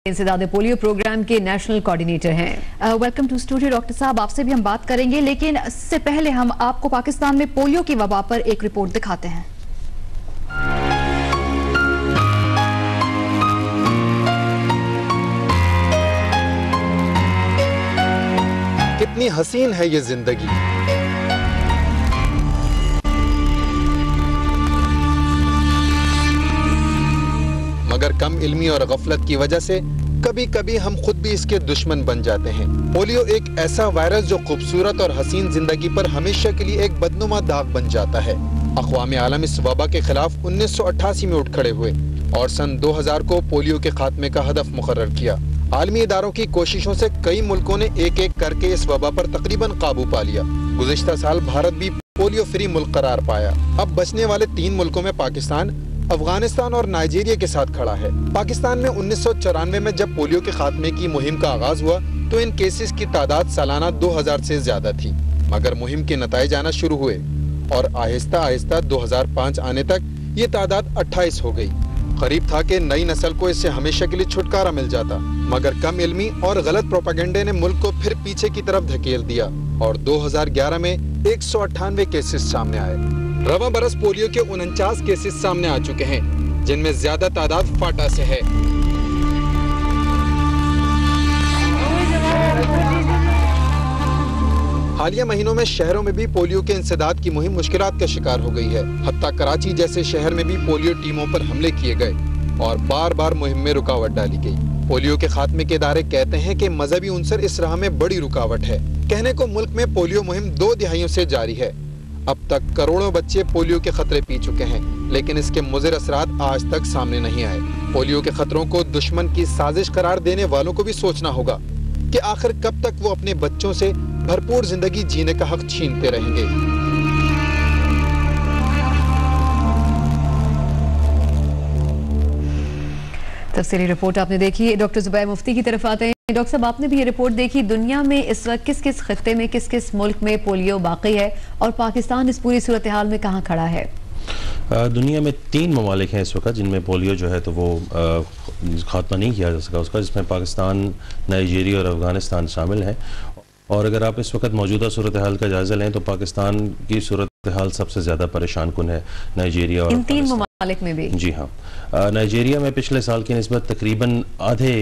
इंसदाद polio programme के national coordinator हैं। Welcome to studio doctor साहब, आपसे भी हम बात करेंगे, लेकिन इससे पहले हम आपको पाकिस्तान में पोलियो की वबा पर एक रिपोर्ट दिखाते हैं। कितनी हसीन है ये जिंदगी, मगर कम इल्मी और गफलत की वजह से कभी कभी हम खुद भी इसके दुश्मन बन जाते हैं। पोलियो एक ऐसा वायरस जो खूबसूरत और हसीन जिंदगी पर हमेशा के लिए एक बदनुमा दाग बन जाता है। अक़वाम आलम इस वबा के खिलाफ 1988 में उठ खड़े हुए और सन 2000 को पोलियो के खात्मे का हदफ मुकर्रर किया। आलमी इदारों की कोशिशों से कई मुल्कों ने एक एक करके इस वबा पर तकरीबन काबू पा लिया। गुज़िश्ता साल भारत भी पोलियो फ्री मुल्क करार पाया। अब बचने वाले 3 मुल्कों में पाकिस्तान, अफगानिस्तान और नाइजीरिया के साथ खड़ा है। पाकिस्तान में 1994 में जब पोलियो के खात्मे की मुहिम का आगाज हुआ तो इन केसेस की तादाद सालाना 2000 से ज्यादा थी, मगर मुहिम के नताइज आना शुरू हुए और आहिस्ता आहिस्ता 2005 आने तक ये तादाद 28 हो गई। करीब था कि नई नस्ल को इससे हमेशा के लिए छुटकारा मिल जाता, मगर कम इल्मी और गलत प्रोपेगेंडे ने मुल्क को फिर पीछे की तरफ धकेल दिया और 2011 में 198 केसेस सामने आए। रवां बरस पोलियो के 49 केसेस सामने आ चुके हैं, जिनमें ज्यादा तादाद फाटा से है। हालिया महीनों में शहरों में भी पोलियो के इंसदाद की मुहिम मुश्किलात का शिकार हो गई है। हत्ता कराची जैसे शहर में भी पोलियो टीमों पर हमले किए गए और बार बार मुहिम में रुकावट डाली गई। पोलियो के खात्मे के इदारे कहते हैं कि मजहबी उनसर इस राह में बड़ी रुकावट है। कहने को मुल्क में पोलियो मुहिम 2 दिहाइयों से जारी है। अब तक करोड़ों बच्चे पोलियो के खतरे पी चुके हैं, लेकिन इसके मुज़िर असरात आज तक सामने नहीं आए। पोलियो के खतरों को दुश्मन की साजिश करार देने वालों को भी सोचना होगा कि आखिर कब तक वो अपने बच्चों से भरपूर जिंदगी जीने का हक छीनते रहेंगे। तफसीली रिपोर्ट आपने देखी। डॉक्टर जुबैर मुफ्ती की तरफ आते हैं। डॉक्टर साहब, आपने भी ये रिपोर्ट देखी, दुनिया में इस वक्त किस किस खत्ते में, किस किस मुल्क में पोलियो बाकी है और पाकिस्तान इस पूरी सूरत हाल में कहाँ खड़ा है? दुनिया में 3 ममालिक हैं इस वक्त जिनमें पोलियो जो है तो वो खात्मा नहीं किया जा सका उसका, जिसमें पाकिस्तान, नाइजीरिया और अफगानिस्तान शामिल हैं। और अगर आप इस वक्त मौजूदा सूरत हाल का जायज़ा लें तो पाकिस्तान की सूरत हाल सबसे ज़्यादा परेशान कुन है, नाइजीरिया और इन 3 ममालिक में भी। जी हाँ, नाइजीरिया में पिछले साल की निस्बत तकरीबन आधे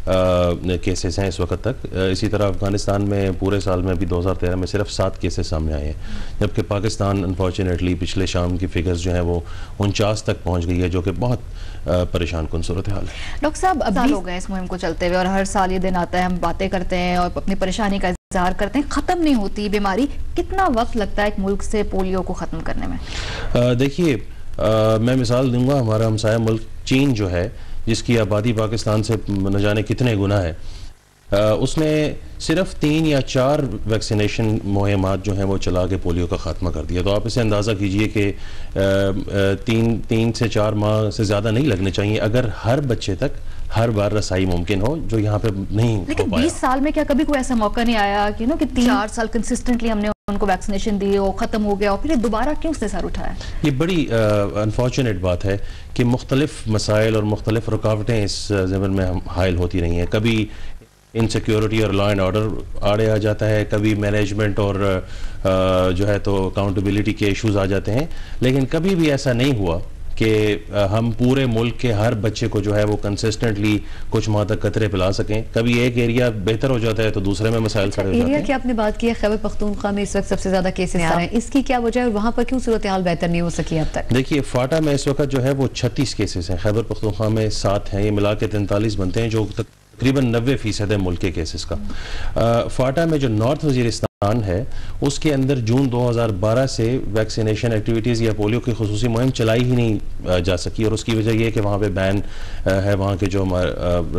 केसेस हैं इस वक्त तक। इसी तरह अफगानिस्तान में पूरे साल में भी 2013 में सिर्फ 7 केसेस सामने आए हैं, जबकि पाकिस्तान अनफॉर्चुनेटली पिछले शाम की फिगर्स जो हैं वो 49 तक पहुंच गई है, जो कि बहुत परेशान कुन सूरत हाल है। डॉक्टर साहब, अब साल हो गए इस मुहिम को चलते हुए और हर साल ये दिन आता है, हम बातें करते हैं और अपनी परेशानी का इज़हार करते हैं, ख़त्म नहीं होती बीमारी। कितना वक्त लगता है एक मुल्क से पोलियो को ख़त्म करने में? देखिए, मैं मिसाल दूंगा, हमारा हमसाया मुल्क चीन जो है, जिसकी आबादी पाकिस्तान से न जाने कितने गुना है, उसने सिर्फ 3 या 4 वैक्सीनेशन मुहिमात जो हैं वो चला के पोलियो का खात्मा कर दिया। तो आप इसे अंदाज़ा कीजिए कि 3 से 4 माह से ज़्यादा नहीं लगने चाहिए अगर हर बच्चे तक हर बार रसाई मुमकिन हो, जो यहाँ पे नहीं हो पाया। लेकिन 20 साल में क्या कभी कोई ऐसा मौका नहीं आया कि 3-4 साल कंसिस्टेंटली हमने उनको वैक्सीनेशन दी, वो खत्म हो गया और फिर दोबारा क्यों उसने सर उठाया? ये बड़ी अनफॉर्चुनेट बात है कि मुख्तलिफ मसाइल और मुख्तलिफ रुकावटें इस ज़मीन में हम हायल होती रही हैं। कभी इनसिक्योरिटी और लॉ एंड ऑर्डर आड़े आ जाता है, कभी मैनेजमेंट और जो है तो अकाउंटेबिलिटी के इश्यूज आ जाते हैं, लेकिन कभी भी ऐसा नहीं हुआ कि हम पूरे मुल्क के हर बच्चे को जो है वो कंसिस्टेंटली कुछ माह तक कतरे पिला सकें। कभी एक एरिया बेहतर हो जाता है तो दूसरे में मसाइल खड़े हो जाते हैं। एरिया की आपने बात की है, खैबर पख्तूनख्वा में इस वक्त सबसे ज्यादा केसेस आ रहे हैं, इसकी क्या वजह है और वहाँ पर क्यों सूरत हाल बेहतर नहीं हो सकी अब तक? देखिए, फाटा में इस वक्त जो है वो 36 केसेस हैं, खैबर पख्तूनख्वा में 7 हैं, ये मिला के 43 बनते हैं, जो तकरीबन 90% है मुल्क के केसेस का। फाटा में जो नॉर्थ वजीरिस्तान है उसके अंदर जून 2012 से वैक्सीनेशन एक्टिविटीज़ या पोलियो की खुसूसी मुहिम चलाई ही नहीं जा सकी, और उसकी वजह यह है कि वहाँ पे बैन है वहाँ के जो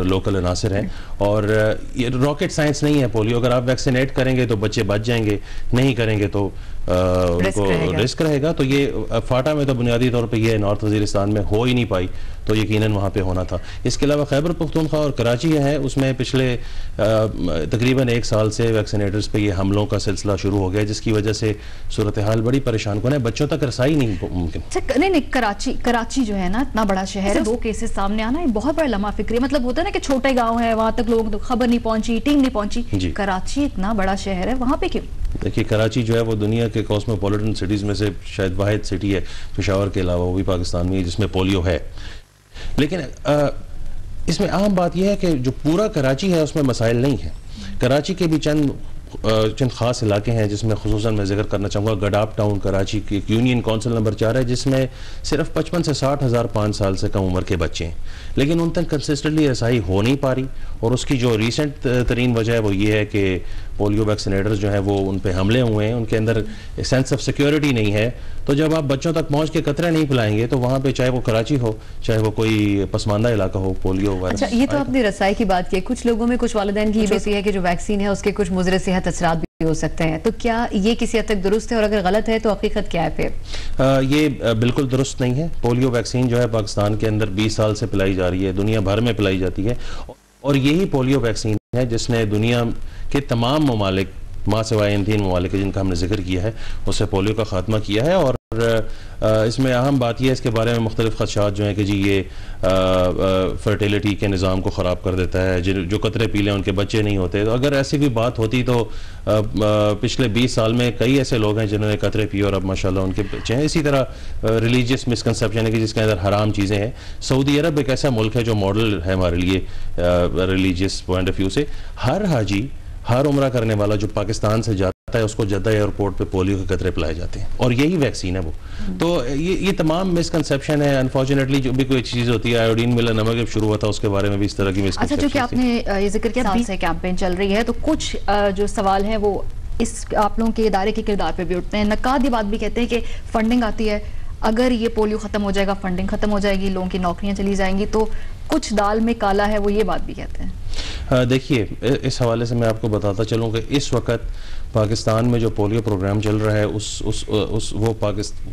लोकल अनासर हैं, और ये रॉकेट साइंस नहीं है पोलियो। अगर आप वैक्सीनेट करेंगे तो बच्चे बच जाएंगे, नहीं करेंगे तो उनको रिस्क रहेगा। तो ये फाटा में तो बुनियादी तौर पे ये नॉर्थ वजीरिस्तान में हो ही नहीं पाई, तो यकीनन वहाँ पे होना था। इसके अलावा खैबर पख्तूनख्वा और कराची है, उसमें पिछले तकरीबन 1 साल से वैक्सीनेटर्स पे ये हमलों का सिलसिला शुरू हो गया, जिसकी वजह से सूरत हाल बड़ी परेशान कौन है, बच्चों तक रसाई नहीं मुमकिन। नहीं, कराची जो है ना, इतना बड़ा शहर है, 2 केसेस सामने आना बहुत बड़ा लम्हा फिक्री। मतलब होता है ना कि छोटे गाँव है, वहां तक लोगों को खबर नहीं पहुंची, टीम नहीं पहुंची। कराची इतना बड़ा शहर है, वहां पे क्यों? देखिए, कराची जो है वो दुनिया के कॉस्मोपॉलिटन सिटीज़ में से शायद वाहिद सिटी है, पेशावर के अलावा, वो भी पाकिस्तान में, जिसमें पोलियो है। लेकिन इसमें अहम बात यह है कि जो पूरा कराची है उसमें मसाइल नहीं है। कराची के भी चंद ख़ास इलाके हैं जिसमें खुसूसन मैं जिक्र करना चाहूँगा। गडाप टाउन कराची की एक यूनियन काउंसिल नंबर 4 है, जिसमें सिर्फ 55 से 60 हज़ार 5 साल से कम उम्र के बच्चे हैं, लेकिन उन तक कंसिस्टेंटली रसाई हो नहीं पा रही। और उसकी जो रिसेंट तरीन वजह है वो ये है कि पोलियो वैक्सीनेटर्स जो हैं वो उन पर हमले हुए हैं, उनके अंदर सेंस ऑफ सिक्योरिटी नहीं है। तो जब आप बच्चों तक पहुँच के कतरे नहीं पिलाएंगे तो वहाँ पे, चाहे वो कराची हो, चाहे वो कोई पसमानदा इलाका हो, पोलियो वायरस। अच्छा, ये तो आपने रसाई की बात की। कुछ लोगों में, कुछ वालिदैन की बेसी है कि जो वैक्सीन है उसके कुछ मुज़र सेहत असरात भी हो सकते हैं, तो क्या ये किसी हद तक दुरुस्त है, और अगर गलत है तो हकीकत क्या है फिर? ये बिल्कुल दुरुस्त नहीं है। पोलियो वैक्सीन जो है पाकिस्तान के अंदर 20 साल से पिलाई जा रही है, दुनिया भर में पिलाई जाती है, और यही पोलियो वैक्सीन है जिसने दुनिया के तमाम ममालिक, माँ सिवाय इन 3 ममालिक जिनका हमने जिक्र किया है, उससे पोलियो का खात्मा किया है। और इसमें अहम बात यह है, इसके बारे में मुख्तलिफ खदशात जो हैं कि जी ये फर्टिलिटी के निज़ाम को ख़राब कर देता है, जो कतरे पी लें उनके बच्चे नहीं होते। तो अगर ऐसी कोई बात होती तो पिछले 20 साल में कई ऐसे लोग हैं जिन्होंने कतरे पिए और अब माशाल्लाह उनके बच्चे हैं। इसी तरह रिलीजियस मिसकंसेप्शन है कि जिसके अंदर हराम चीज़ें हैं। सऊदी अरब एक ऐसा मुल्क है जो मॉडल है हमारे लिए रिलीजियस पॉइंट ऑफ व्यू से। हर हाजी, हर उम्रा करने वाला जो पाकिस्तान से जाता है, उसको जद्दा एयरपोर्ट पे पोलियो के कतरे पिलाए जाते हैं, और यही वैक्सीन है वो। तो ये तमाम मिसकंसेप्शन है। अनफॉर्चुनेटली जो भी कोई चीज़ होती है, आयोडीन मिला नमक जब शुरू हुआ था उसके बारे में भी इस तरह की मिसकंसेप्शन। अच्छा, जो कि आपने ये जिक्र किया, 20 से कैंपेन चल रही है, तो कुछ जो सवाल है वो इस आप लोगों के इदारे के किरदार पे भी उठते हैं। नक्काद ये बात भी कहते हैं कि फंडिंग आती है, अगर ये पोलियो खत्म हो जाएगा, फंडिंग खत्म हो जाएगी, लोगों की नौकरियां चली जाएंगी, तो कुछ दाल में काला है, वो ये बात भी कहते हैं। देखिए, इस हवाले से मैं आपको बताता चलूँ कि इस वक्त पाकिस्तान में जो पोलियो प्रोग्राम चल रहा है वो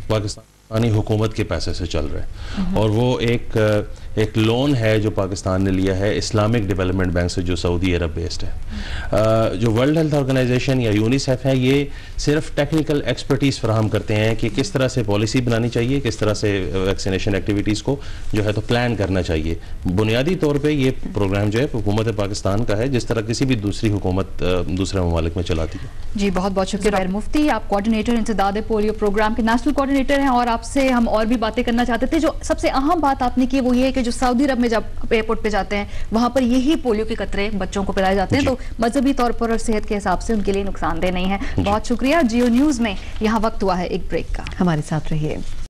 पाकिस्तानी हुकूमत के पैसे से चल रहा है, और वो एक लोन है जो पाकिस्तान ने लिया है इस्लामिक डेवलपमेंट बैंक से, जो सऊदी अरब बेस्ड है। जो वर्ल्ड हेल्थ ऑर्गेनाइजेशन या यूनिसेफ है, ये सिर्फ टेक्निकल एक्सपर्टीज़ फराहम करते हैं कि किस तरह से पॉलिसी बनानी चाहिए, किस तरह से वैक्सीनेशन एक्टिविटीज़ को जो है तो प्लान करना चाहिए। बुनियादी तौर पर ये प्रोग्राम जो है हुकूमत पाकिस्तान का है, जिस तरह किसी भी दूसरी हुकूमत दूसरे ममालिक में चलाती है। जी, बहुत बहुत शुक्रिया ज़ुबैर मुफ्ती। आप कोऑर्डिनेटर इंसदाद पोलियो प्रोग्राम के नेशनल कोऑर्डिनेटर हैं, और आपसे हम और भी बातें करना चाहते थे। जो सबसे अहम बात आपने की वो ये है कि जो सऊदी अरब में जब एयरपोर्ट पे जाते हैं, वहां पर यही पोलियो के कतरे बच्चों को पिलाए जाते हैं, तो मजहबी तौर पर और सेहत के हिसाब से उनके लिए नुकसानदेह नहीं है। बहुत शुक्रिया। जियो न्यूज़ में यहाँ वक्त हुआ है एक ब्रेक का, हमारे साथ रहिए।